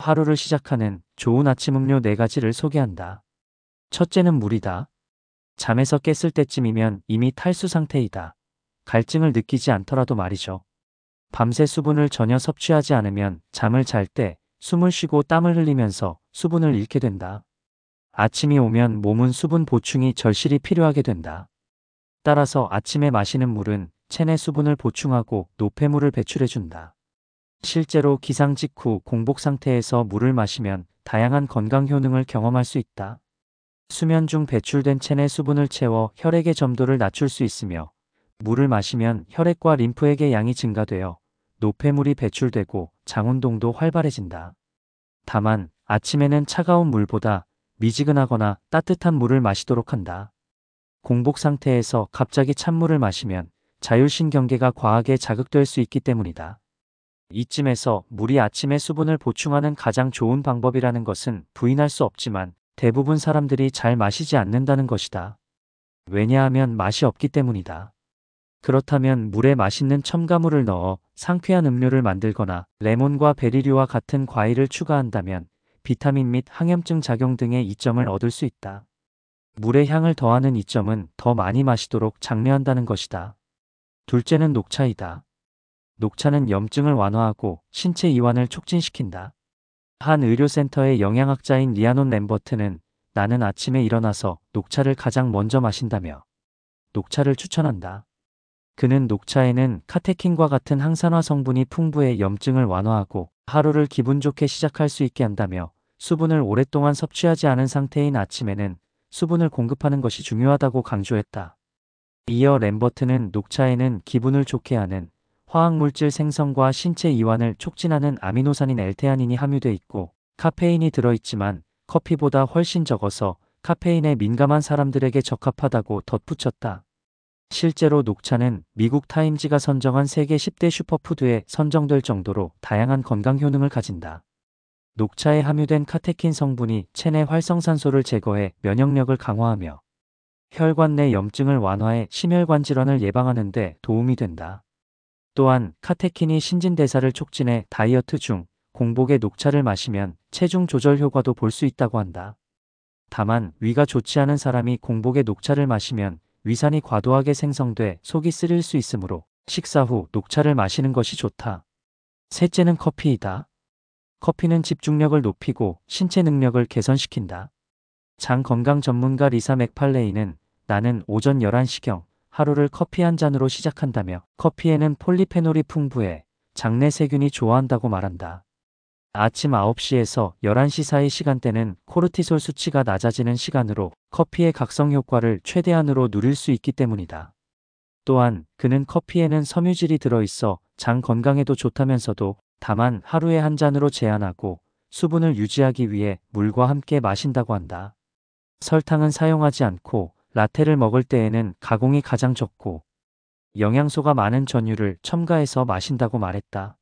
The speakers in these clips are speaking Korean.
하루를 시작하는 좋은 아침 음료 4가지를 소개한다. 첫째는 물이다. 잠에서 깼을 때쯤이면 이미 탈수 상태이다. 갈증을 느끼지 않더라도 말이죠. 밤새 수분을 전혀 섭취하지 않으면 잠을 잘 때 숨을 쉬고 땀을 흘리면서 수분을 잃게 된다. 아침이 오면 몸은 수분 보충이 절실히 필요하게 된다. 따라서 아침에 마시는 물은 체내 수분을 보충하고 노폐물을 배출해준다. 실제로 기상 직후 공복 상태에서 물을 마시면 다양한 건강 효능을 경험할 수 있다. 수면 중 배출된 체내 수분을 채워 혈액의 점도를 낮출 수 있으며, 물을 마시면 혈액과 림프액의 양이 증가되어 노폐물이 배출되고 장 운동도 활발해진다. 다만 아침에는 차가운 물보다 미지근하거나 따뜻한 물을 마시도록 한다. 공복 상태에서 갑자기 찬물을 마시면 자율신경계가 과하게 자극될 수 있기 때문이다. 이쯤에서 물이 아침에 수분을 보충하는 가장 좋은 방법이라는 것은 부인할 수 없지만, 대부분 사람들이 잘 마시지 않는다는 것이다. 왜냐하면 맛이 없기 때문이다. 그렇다면 물에 맛있는 첨가물을 넣어 상쾌한 음료를 만들거나 레몬과 베리류와 같은 과일을 추가한다면 비타민 및 항염증 작용 등의 이점을 얻을 수 있다. 물의 향을 더하는 이점은 더 많이 마시도록 장려한다는 것이다. 둘째는 녹차이다. 녹차는 염증을 완화하고 신체 이완을 촉진시킨다. 한 의료센터의 영양학자인 리아논 램버트는 나는 아침에 일어나서 녹차를 가장 먼저 마신다며 녹차를 추천한다. 그는 녹차에는 카테킨과 같은 항산화 성분이 풍부해 염증을 완화하고 하루를 기분 좋게 시작할 수 있게 한다며, 수분을 오랫동안 섭취하지 않은 상태인 아침에는 수분을 공급하는 것이 중요하다고 강조했다. 이어 램버트는 녹차에는 기분을 좋게 하는 화학물질 생성과 신체 이완을 촉진하는 아미노산인 L테아닌이 함유돼 있고, 카페인이 들어있지만 커피보다 훨씬 적어서 카페인에 민감한 사람들에게 적합하다고 덧붙였다. 실제로 녹차는 미국 타임지가 선정한 세계 10대 슈퍼푸드에 선정될 정도로 다양한 건강 효능을 가진다. 녹차에 함유된 카테킨 성분이 체내 활성산소를 제거해 면역력을 강화하며 혈관 내 염증을 완화해 심혈관 질환을 예방하는 데 도움이 된다. 또한 카테킨이 신진대사를 촉진해 다이어트 중 공복에 녹차를 마시면 체중 조절 효과도 볼 수 있다고 한다. 다만 위가 좋지 않은 사람이 공복에 녹차를 마시면 위산이 과도하게 생성돼 속이 쓰릴 수 있으므로 식사 후 녹차를 마시는 것이 좋다. 셋째는 커피이다. 커피는 집중력을 높이고 신체 능력을 개선시킨다. 장 건강 전문가 리사 맥팔레이는 나는 오전 11시경 하루를 커피 한 잔으로 시작한다며, 커피에는 폴리페놀이 풍부해 장내 세균이 좋아한다고 말한다. 아침 9시에서 11시 사이 시간대는 코르티솔 수치가 낮아지는 시간으로 커피의 각성 효과를 최대한으로 누릴 수 있기 때문이다. 또한 그는 커피에는 섬유질이 들어있어 장 건강에도 좋다면서도, 다만 하루에 한 잔으로 제한하고 수분을 유지하기 위해 물과 함께 마신다고 한다. 설탕은 사용하지 않고 라테를 먹을 때에는 가공이 가장 적고 영양소가 많은 전유를 첨가해서 마신다고 말했다.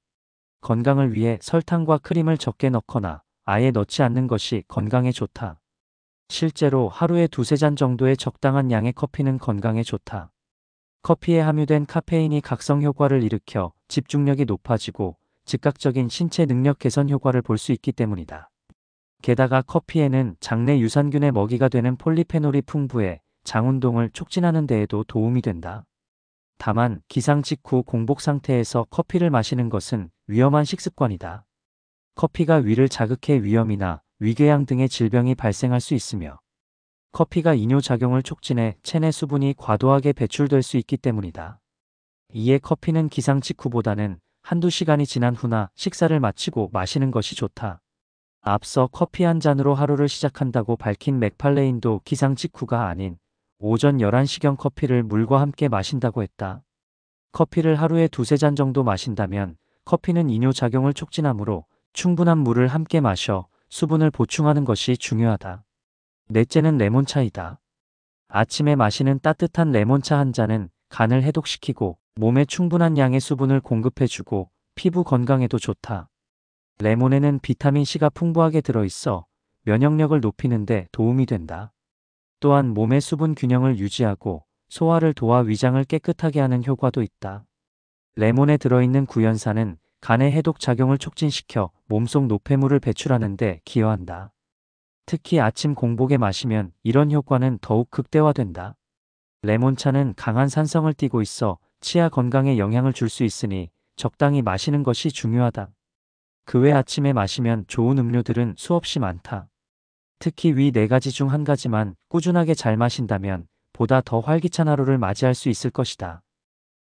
건강을 위해 설탕과 크림을 적게 넣거나 아예 넣지 않는 것이 건강에 좋다. 실제로 하루에 2~3잔 정도의 적당한 양의 커피는 건강에 좋다. 커피에 함유된 카페인이 각성 효과를 일으켜 집중력이 높아지고 즉각적인 신체 능력 개선 효과를 볼 수 있기 때문이다. 게다가 커피에는 장내 유산균의 먹이가 되는 폴리페놀이 풍부해 장 운동을 촉진하는 데에도 도움이 된다. 다만 기상 직후 공복 상태에서 커피를 마시는 것은 위험한 식습관이다. 커피가 위를 자극해 위염이나 위궤양 등의 질병이 발생할 수 있으며, 커피가 이뇨작용을 촉진해 체내 수분이 과도하게 배출될 수 있기 때문이다. 이에 커피는 기상 직후보다는 한두 시간이 지난 후나 식사를 마치고 마시는 것이 좋다. 앞서 커피 한 잔으로 하루를 시작한다고 밝힌 맥팔레인도 기상 직후가 아닌 오전 11시경 커피를 물과 함께 마신다고 했다. 커피를 하루에 2~3잔 정도 마신다면 커피는 이뇨작용을 촉진하므로 충분한 물을 함께 마셔 수분을 보충하는 것이 중요하다. 넷째는 레몬차이다. 아침에 마시는 따뜻한 레몬차 한 잔은 간을 해독시키고 몸에 충분한 양의 수분을 공급해주고 피부 건강에도 좋다. 레몬에는 비타민C가 풍부하게 들어있어 면역력을 높이는 데 도움이 된다. 또한 몸의 수분 균형을 유지하고 소화를 도와 위장을 깨끗하게 하는 효과도 있다. 레몬에 들어있는 구연산은 간의 해독 작용을 촉진시켜 몸속 노폐물을 배출하는 데 기여한다. 특히 아침 공복에 마시면 이런 효과는 더욱 극대화된다. 레몬차는 강한 산성을 띠고 있어 치아 건강에 영향을 줄 수 있으니 적당히 마시는 것이 중요하다. 그 외 아침에 마시면 좋은 음료들은 수없이 많다. 특히 위 4가지 중 한 가지만 꾸준하게 잘 마신다면 보다 더 활기찬 하루를 맞이할 수 있을 것이다.